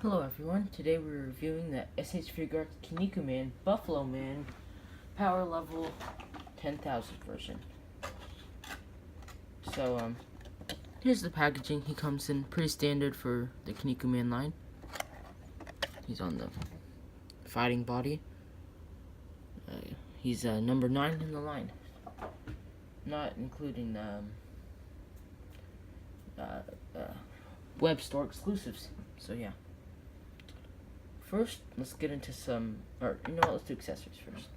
Hello everyone, today we're reviewing the S.H.F Buffalo Man Power Level 10,000 version. So, here's the packaging. He comes in pretty standard for the Kinnikuman line. He's on the fighting body. He's number 9 in the line. Not including web store exclusives. So yeah. First, let's get into let's do accessories first.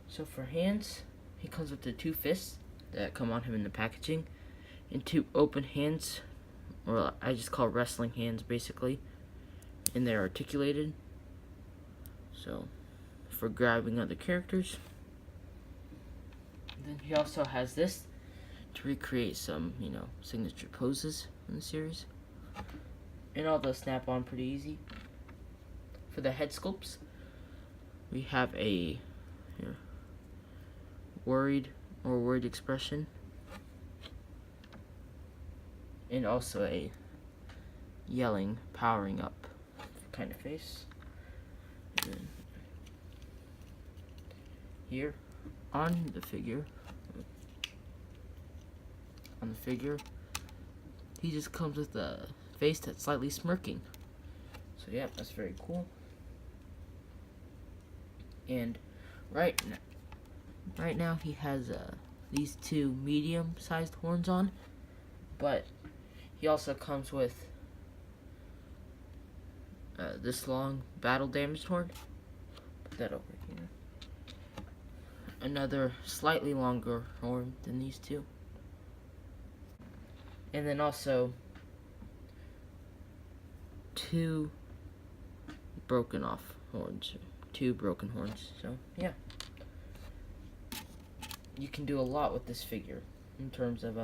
So for hands, he comes with the 2 fists that come on him in the packaging, and 2 open hands, or I just call wrestling hands basically, and they're articulated. So, for grabbing other characters. And then he also has this to recreate some, signature poses in the series. And all those snap on pretty easy. For the head sculpts, we have a worried expression, and also a yelling, powering up kind of face. And then here on the figure, he just comes with a face that's slightly smirking. So yeah, that's very cool. And right now he has these 2 medium-sized horns on, but he also comes with this long battle-damaged horn. Put that over here. Another slightly longer horn than these 2. And then also 2 broken off horns. 2 broken horns. So yeah, you can do a lot with this figure in terms of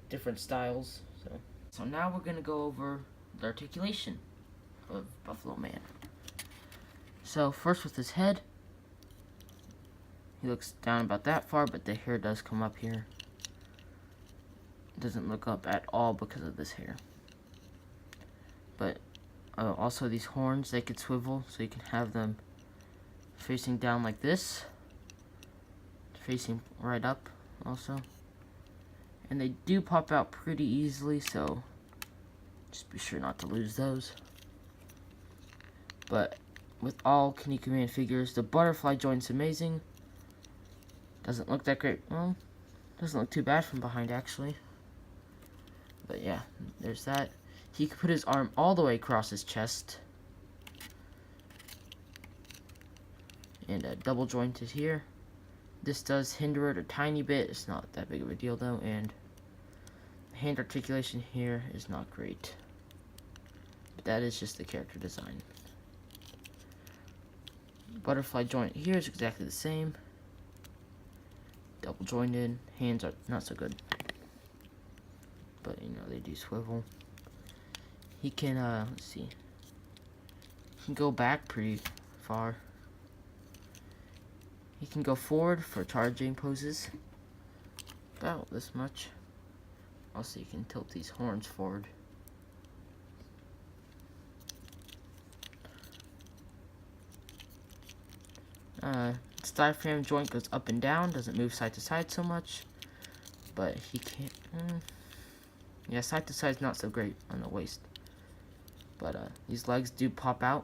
different styles. So now we're gonna go over the articulation of Buffalo Man. So first with his head, he looks down about that far, but the hair does come up here. It doesn't look up at all because of this hair. But also these horns, they could swivel, so you can have them facing down like this, facing right up also. And they do pop out pretty easily, so just be sure not to lose those. But with all Kinnikuman figures, the butterfly joint's amazing. Doesn't look that great. Well, doesn't look too bad from behind actually. But yeah, there's that. He could put his arm all the way across his chest. And double jointed here. This does hinder it a tiny bit. It's not that big of a deal though. And hand articulation here is not great. But that is just the character design. Butterfly joint here is exactly the same. Double jointed. Hands are not so good. But they do swivel. He can, let's see. He can go back pretty far. He can go forward for charging poses. About this much. Also, you can tilt these horns forward. His diaphragm joint goes up and down, doesn't move side to side so much. But he can't, yeah, side to side is not so great on the waist. But these legs do pop out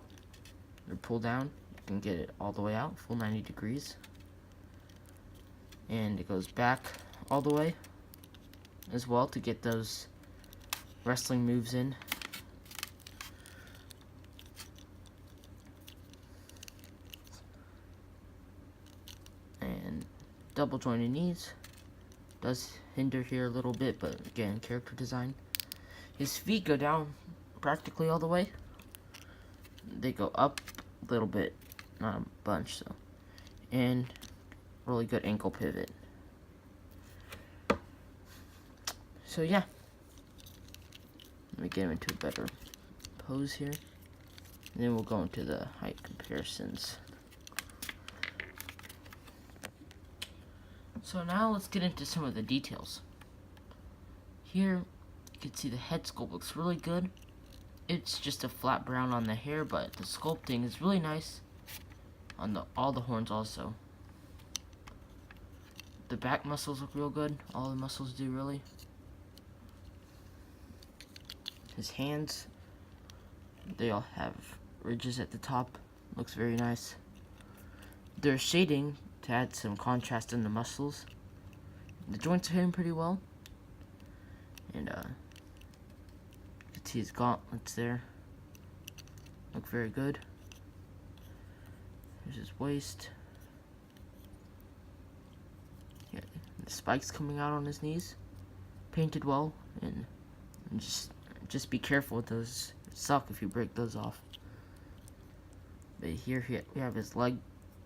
or pull down. You can get it all the way out, full 90 degrees. And it goes back all the way as well to get those wrestling moves in. And double jointed knees. Does hinder here a little bit, but again, character design. His feet go down practically all the way. They go up a little bit, not a bunch, so. And really good ankle pivot. So yeah. Let me get him into a better pose here. And then we'll go into the height comparisons. So now let's get into some of the details. Here, you can see the head sculpt looks really good. it's just a flat brown on the hair, but the sculpting is really nice on all the horns also. The back muscles look real good. All the muscles do, really. His hands, they all have ridges at the top. Looks very nice. There's shading to add some contrast in the muscles. The joints are hitting pretty well. And you can see his gauntlets there. Look very good. There's his waist. Yeah, the spikes coming out on his knees. Painted well, and just be careful with those. It suck if you break those off. But here we have his leg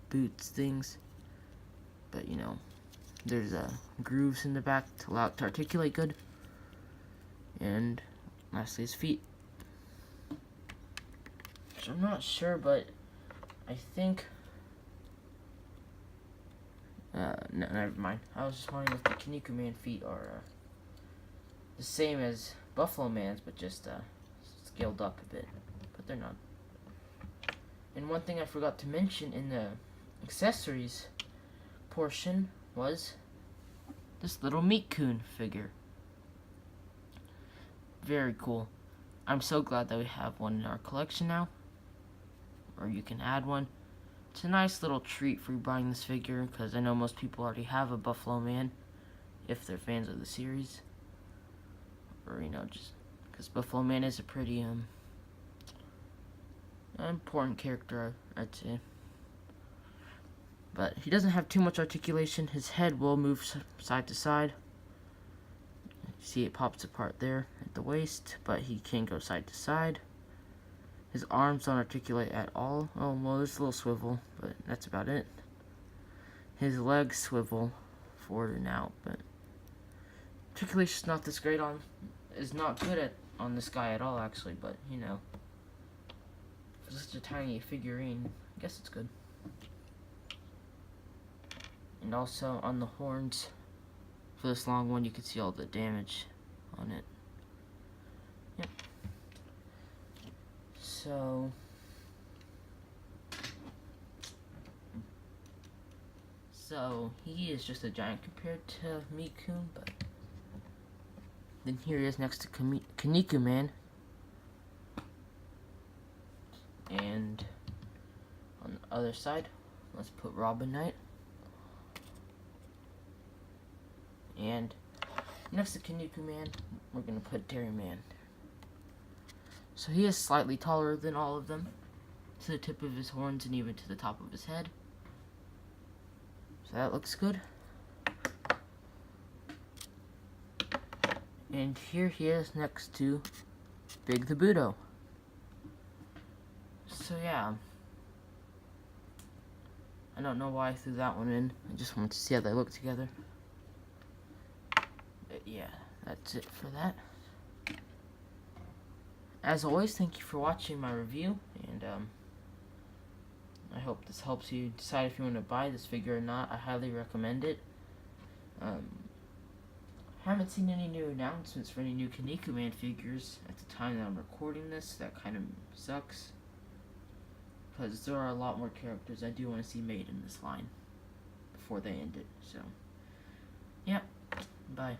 boots things. But you know, there's grooves in the back to allow it to articulate good. And lastly, his feet. Which I'm not sure, but I think no, never mind. I was just wondering if the Kinniku Man feet are the same as Buffalo Man's, but just scaled up a bit. But they're not. And one thing I forgot to mention in the accessories portion was this little Meat Coon figure. Very cool. I'm so glad that we have one in our collection now. Or you can add one. It's a nice little treat for you buying this figure, because I know most people already have a Buffalo Man if they're fans of the series. Or, you know, just because Buffalo Man is a pretty important character, I'd say. But he doesn't have too much articulation. His head will move side to side. You see it pops apart there at the waist, but he can go side to side. His arms don't articulate at all. Oh, well, there's a little swivel, but that's about it. His legs swivel forward and out, but articulation's not this great on. Is not good on this guy at all, actually. But you know, for such a tiny figurine, I guess it's good. And also on the horns, for this long one, you can see all the damage on it. Yep. So he is just a giant compared to Meat Coon, but then here he is next to Kinniku Man. And on the other side, let's put Robin Knight. And next to Kinniku Man, we're gonna put Dairy Man. So he is slightly taller than all of them, to the tip of his horns and even to the top of his head. So that looks good. And here he is next to Big the Budo. So yeah, I don't know why I threw that one in. I just wanted to see how they look together. But yeah, that's it for that. As always, thank you for watching my review, and I hope this helps you decide if you want to buy this figure or not. I highly recommend it. Haven't seen any new announcements for any new Kinniku Man figures at the time that I'm recording this. That kind of sucks, because there are a lot more characters I do want to see made in this line before they end it. So, yeah, bye.